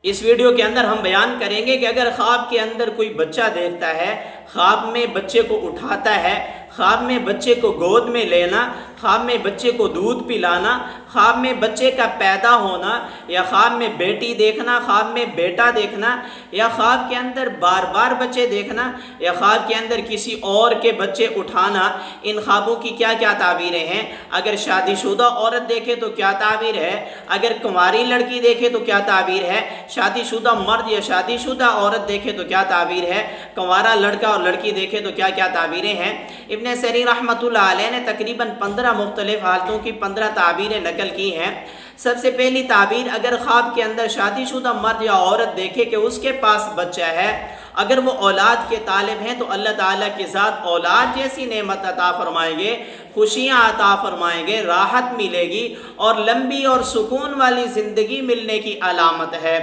اس video کے اندر ہم بیان کریں گے کہ اگر خواب کے اندر کوئی بچہ دیکھتا ہے، خواب میں بچے کو اٹھاتا ہے، خواب میں بچے کو گود میں لینا، خواب میں بچے کو دودھ پلانا، خواب میں بچے کا پیدا ہونا، یا خواب میں بیٹی دیکھنا، خواب میں بیٹا دیکھنا، یا خواب کے اندر بار بار بچے دیکھنا، یا خواب کے اندر کسی اور کے بچے اٹھانا، ان خوابوں کی کیا کیا تعبیریں ہیں؟ اگر شادی شدہ عورت دیکھے تو کیا تعبیر ہے؟ اگر کنواری لڑکی دیکھے تو کیا تعبیر ہے؟ شادی شدہ مرد یا شادی شدہ عورت دیکھے تو کیا تعبیر ہے؟ کنوارا لڑکا اور لڑکی دیکھے تو کیا کیا تعبیریں ہیں؟ ابن سیرین رحمۃ اللہ علیہ نے تقریباً 15 مختلف حالتوں کی 15 تعبیریں نقل کی ہیں۔ سب سے پہلی تعبیر، اگر خواب کے اندر شادی شدہ مرد یا عورت دیکھے کہ اس کے پاس بچہ ہے، اگر وہ اولاد کے طالب ہیں تو اللہ تعالیٰ کے ذات اولاد جیسی نعمت عطا فرمائیں گے، خوشیاں عطا فرمائیں گے، راحت ملے گی اور لمبی اور سکون والی زندگی ملنے کی علامت ہے۔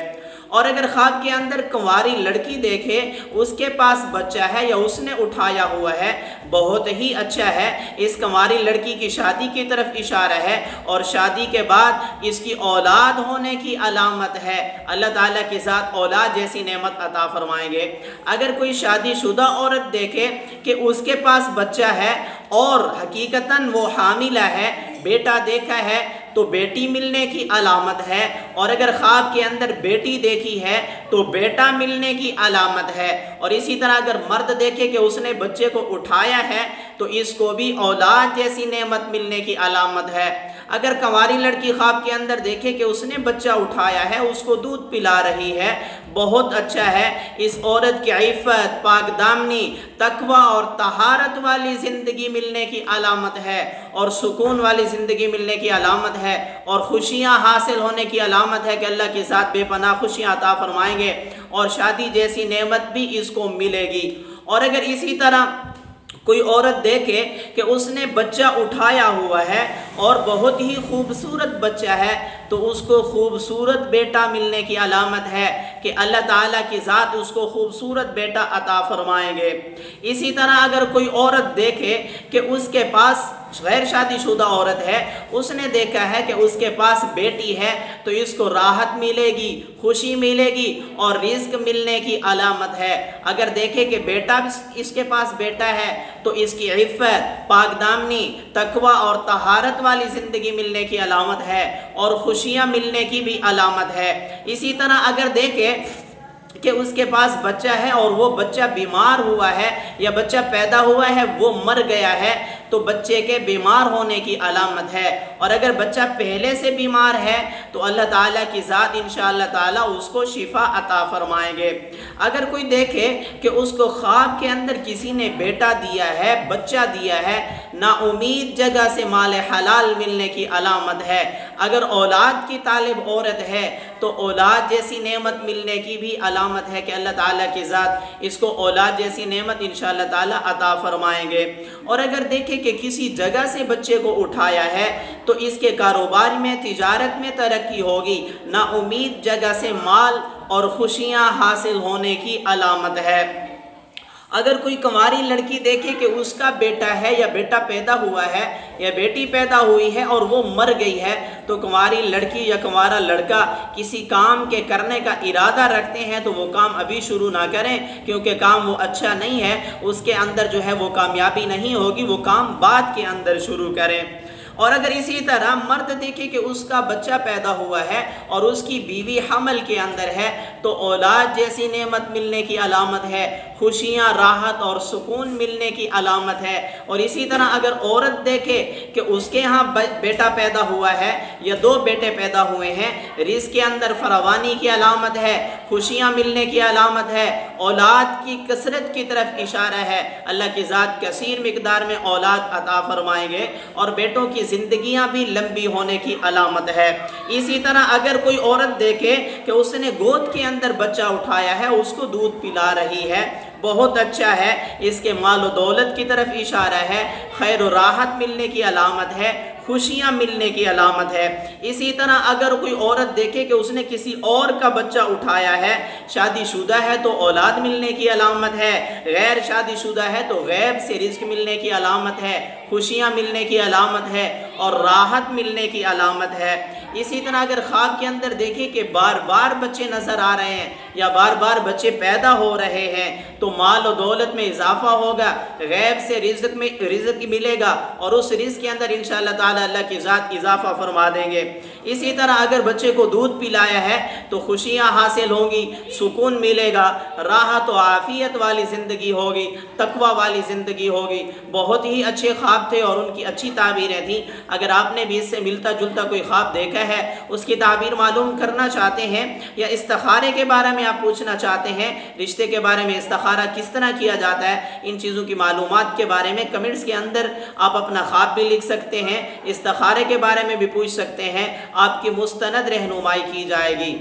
اور اگر خواب کے اندر کنواری لڑکی دیکھے، اس کے پاس بچہ ہے یا اس نے اٹھایا ہوا ہے، بہت ہی اچھا ہے، اس کنواری لڑکی کی شادی کی طرف اشارہ ہے اور شادی کے بعد اس کی اولاد ہونے کی علامت ہے، اللہ تعالیٰ کے ساتھ اولاد جیسی نعمت عطا فرمائیں گے۔ اگر کوئی شادی شدہ عورت دیکھے کہ اس کے پاس بچہ ہے اور حقیقتاً وہ حاملہ ہے، بیٹا دیکھا ہے تو بیٹی ملنے کی علامت ہے، اور اگر خواب کے اندر بیٹی دیکھی ہے تو بیٹا ملنے کی علامت ہے، اور اسی طرح اگر مرد دیکھے کہ اس نے بچے کو اٹھایا ہے تو اس کو بھی اولاد جیسی نعمت ملنے کی علامت ہے۔ اگر کنواری لڑکی خواب کے اندر دیکھے کہ اس نے بچہ اٹھایا ہے، اس کو دودھ پلا رہی ہے، بہت اچھا ہے، اس عورت کی عفت، پاک دامنی، تقوی اور طہارت والی زندگی ملنے کی علامت ہے، اور سکون والی زندگی ملنے کی علامت ہے، اور خوشیاں حاصل ہونے کی علامت ہے کہ اللہ کے ساتھ بے پناہ خوشیاں عطا فرمائیں گے، اور شادی جیسی نعمت بھی اس کو ملے گی۔ اور اگر اسی طرح کوئی عورت دیکھے کہ اس نے بچہ اٹھایا ہوا ہے اور بہت ہی خوبصورت بچہ ہے، تو اس کو خوبصورت بیٹا ملنے کی علامت ہے کہ اللہ تعالیٰ کی ذات اس کو خوبصورت بیٹا عطا فرمائیں گے۔ اسی طرح اگر کوئی عورت دیکھے کہ اس کے پاس غیر شادی شدہ عورت ہے، اس نے دیکھا ہے کہ اس کے پاس بیٹی ہے، تو اس کو راحت ملے گی، خوشی ملے گی اور رزق ملنے کی علامت ہے۔ اگر دیکھے کہ بیٹا اس کے پاس بیٹا ہے تو اس کی عفت، پاک دامنی، تقوی اور طہارت والی زندگی ملنے کی علامت ہے، اور خوشیاں ملنے کی بھی علامت ہے۔ اسی طرح اگر دیکھے کہ اس کے پاس بچہ ہے اور وہ بچہ بیمار ہوا ہے یا بچہ پیدا ہوا ہے وہ مر گیا ہے، تو بچے کے بیمار ہونے کی علامت ہے، اور اگر بچہ پہلے سے بیمار ہے تو اللہ تعالیٰ کی ذات انشاءاللہ تعالیٰ اس کو شفا عطا فرمائیں گے۔ اگر کوئی دیکھے کہ اس کو خواب کے اندر کسی نے بیٹا دیا ہے، بچہ دیا ہے، نا امید جگہ سے مال حلال ملنے کی علامت ہے۔ اگر اولاد کی طالب عورت ہے تو اولاد جیسی نعمت ملنے کی بھی علامت ہے کہ اللہ تعالیٰ کی ذات اس کو اولاد جیسی نعمت انشاءاللہ تعالیٰ عطا فرمائیں گے۔ اور اگر دیکھے کہ کسی جگہ سے بچے کو اٹھایا ہے تو اس کے کاروبار میں، تجارت میں ترقی ہوگی، نا امید جگہ سے مال اور خوشیاں حاصل ہونے کی علامت ہے۔ اگر کوئی کنواری لڑکی دیکھے کہ اس کا بیٹا ہے یا بیٹا پیدا ہوا ہے یا بیٹی پیدا ہوئی ہے اور وہ مر گئی ہے، تو کنواری لڑکی یا کنوارا لڑکا کسی کام کے کرنے کا ارادہ رکھتے ہیں تو وہ کام ابھی شروع نہ کریں، کیونکہ کام وہ اچھا نہیں ہے، اس کے اندر جو ہے وہ کامیابی نہیں ہوگی، وہ کام بعد کے اندر شروع کریں۔ اور اگر اسی طرح مرد دیکھے کہ اس کا بچہ پیدا ہوا ہے اور اس کی بیوی حمل کے اندر ہے، تو اولاد جیسی نعمت ملنے کی علامت ہے، خوشیاں، راحت اور سکون ملنے کی علامت ہے۔ اور اسی طرح اگر عورت دیکھے کہ اس کے ہاں بیٹا پیدا ہوا ہے یا 2 بیٹے پیدا ہوئے ہیں، رزق کے اندر فراوانی کی علامت ہے، خوشیاں ملنے کی علامت ہے، اولاد کی کثرت کی طرف اشارہ ہے، اللہ کی ذات کثیر مقدار میں اولاد عطا فرمائیں گے، اور بیٹوں کی زندگیاں بھی لمبی ہونے کی علامت ہے۔ اسی طرح اگر کوئی عورت دیکھے کہ اس نے گود کے اندر بچہ اٹھایا ہے، اس کو دودھ پلا رہی ہے، بہت اچھا ہے، اس کے مال و دولت کی طرف اشارہ ہے، خیر و راحت ملنے کی علامت ہے، خوشیاں ملنے کی علامت ہے۔ اسی طرح اگر کوئی عورت دیکھے کہ اس نے کسی اور کا بچہ اٹھایا ہے، شادی شدہ ہے تو اولاد ملنے کی علامت ہے، غیر شادی شدہ ہے تو غیب سے رزق ملنے کی علامت ہے، خوشیاں ملنے کی علامت ہے اور راحت ملنے کی علامت ہے۔ اسی طرح اگر خواب کے اندر دیکھیں کہ بار بار بچے نظر آ رہے ہیں یا بار بار بچے پیدا ہو رہے ہیں تو مال و دولت میں اضافہ ہوگا، غیب سے رزق ملے گا اور اس رزق کے اندر انشاءاللہ تعالی اللہ کی ذات اضافہ فرما دیں گے۔ اسی طرح اگر بچے کو دودھ پلایا ہے تو خوشیاں حاصل ہوں گی، سکون ملے گا، راحت و عافیت والی زندگی ہوگی، تقوی والی زندگی ہوگی۔ بہت ہی اچھے خواب تھے اور ان کی اچھی تعبیریں تھیں۔ اگر آپ نے بھی اس سے ملتا جلتا کوئی خواب دیکھا ہے، اس کی تعبیر معلوم کرنا چاہتے ہیں یا استخارے کے بارے میں آپ پوچھنا چاہتے ہیں، رشتے کے بارے میں استخارہ کس طرح کیا جاتا ہے، ان چیزوں کی معلومات کے بارے میں کمنٹس کے اندر آپ اپنا خواب بھی لکھ سکتے ہیں، استخارے کے بارے میں بھی پوچھ سکتے ہیں، آپ کی مستند رہنمائی کی جائے گی۔